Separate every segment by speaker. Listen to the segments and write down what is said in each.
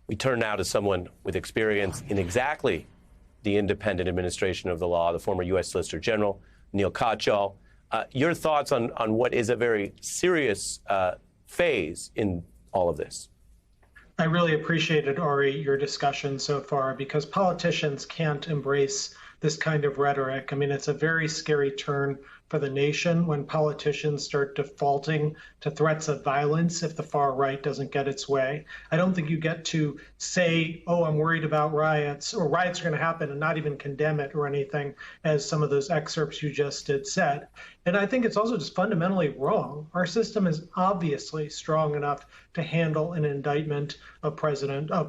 Speaker 1: We turn now to someone with experience in exactly the independent administration of the law, the former U.S. Solicitor General, Neil Katyal. Your thoughts on what is a very serious phase in all of this?
Speaker 2: I really appreciated, Ari, your discussion so far, because politicians can't embrace this kind of rhetoric. I mean, it's a very scary turn for the nation when politicians start defaulting to threats of violence if the far right doesn't get its way. I don't think you get to say, oh, I'm worried about riots, or riots are going to happen, and not even condemn it or anything, as some of those excerpts you just did said. And I think it's also just fundamentally wrong. Our system is obviously strong enough to handle an indictment of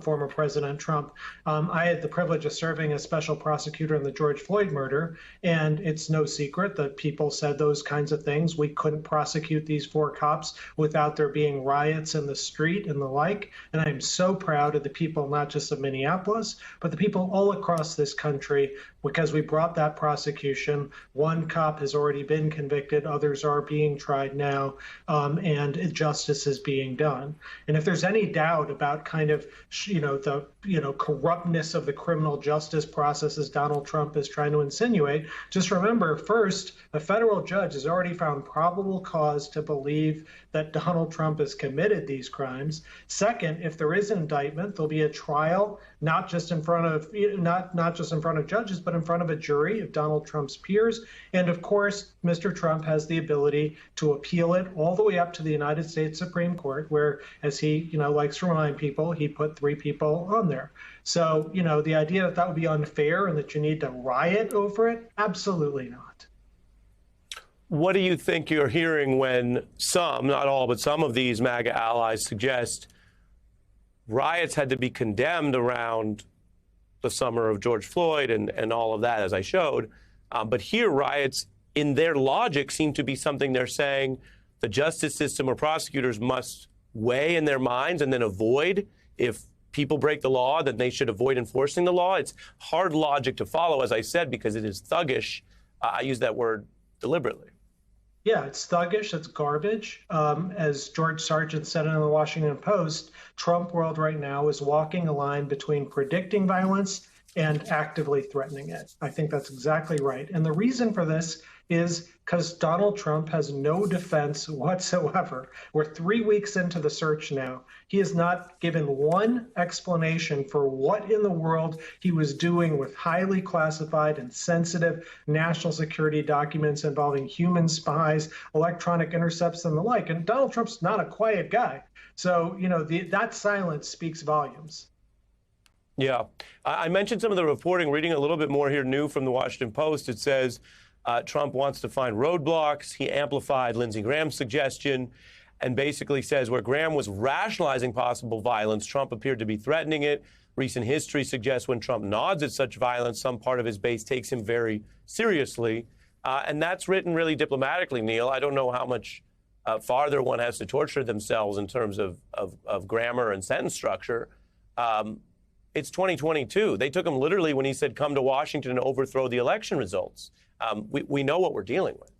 Speaker 2: former President Trump. I had the privilege of serving as special prosecutor in the George Floyd murder, and it's no secret that people said those kinds of things. We couldn't prosecute these 4 cops without there being riots in the street and the like. And I am so proud of the people, not just of Minneapolis, but the people all across this country, because we brought that prosecution. 1 cop has already been convicted, others are being tried now, and justice is being done. And if there's any doubt about kind of, the corruptness of the criminal justice process as Donald Trump is trying to insinuate, just remember, first, a federal judge has already found probable cause to believe that Donald Trump has committed these crimes. Second, if there is an indictment, there'll be a trial, not just in front of judges, but in front of a jury of Donald Trump's peers. And of course, Mr. Trump has the ability to appeal it all the way up to the United States Supreme Court, where, as he likes to remind people, he put 3 people on there. So, the idea that that would be unfair and that you need to riot over it, absolutely not.
Speaker 1: What do you think you're hearing when some, not all, but some of these MAGA allies suggest riots had to be condemned around the summer of George Floyd and all of that, as I showed? But here, riots, in their logic, seem to be something they're saying the justice system or prosecutors must weigh in their minds and then avoid. If people break the law, then they should avoid enforcing the law. It's hard logic to follow, as I said, because it is thuggish. I use that word deliberately.
Speaker 2: Yeah, it's thuggish, it's garbage. As George Sargent said in the Washington Post, Trump world right now is walking a line between predicting violence and actively threatening it. I think that's exactly right. And the reason for this is because Donald Trump has no defense whatsoever. We're 3 weeks into the search now. He has not given one explanation for what in the world he was doing with highly classified and sensitive national security documents involving human spies, electronic intercepts, and the like. And Donald Trump's not a quiet guy. So, that silence speaks volumes.
Speaker 1: Yeah. I mentioned some of the reporting, reading a little bit more here new from the Washington Post. It says Trump wants to find roadblocks. He amplified Lindsey Graham's suggestion and basically says where Graham was rationalizing possible violence, Trump appeared to be threatening it. Recent history suggests when Trump nods at such violence, some part of his base takes him very seriously. And that's written really diplomatically, Neil. I don't know how much farther one has to torture themselves in terms of grammar and sentence structure. It's 2022. They took him literally when he said, come to Washington and overthrow the election results. We know what we're dealing with.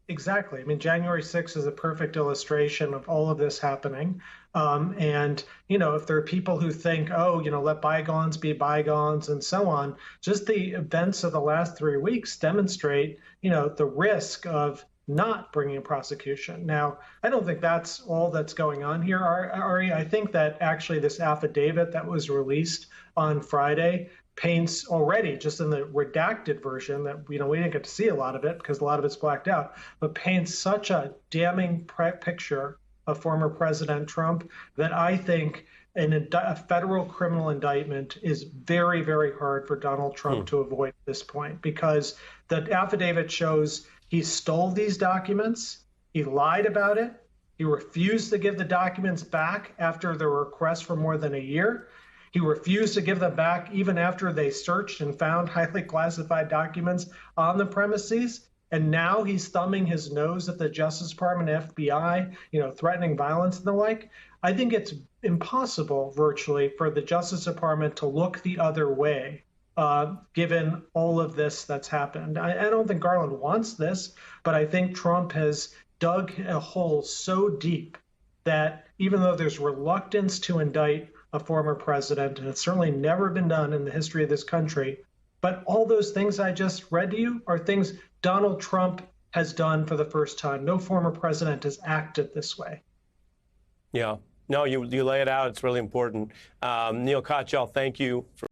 Speaker 2: Exactly. I mean, January 6th is a perfect illustration of all of this happening. And, if there are people who think, let bygones be bygones and so on, just the events of the last 3 weeks demonstrate, the risk of not bringing a prosecution. Now, I don't think that's all that's going on here, Ari. I think that actually this affidavit that was released on Friday paints already, just in the redacted version that, we didn't get to see a lot of it because a lot of it's blacked out, but paints such a damning picture of former President Trump that I think a federal criminal indictment is very, very hard for Donald Trump to avoid at this point, because the affidavit shows he stole these documents, he lied about it, he refused to give the documents back after the request for more than a year. He refused to give them back even after they searched and found highly classified documents on the premises. And now he's thumbing his nose at the Justice Department, FBI, threatening violence and the like. I think it's impossible virtually for the Justice Department to look the other way, given all of this that's happened. I don't think Garland wants this, but I think Trump has dug a hole so deep that even though there's reluctance to indict a former president, and it's certainly never been done in the history of this country. But all those things I just read to you are things Donald Trump has done for the first time. No former president has acted this way.
Speaker 1: Yeah. No, you lay it out. It's really important. Neil Katyal, thank you for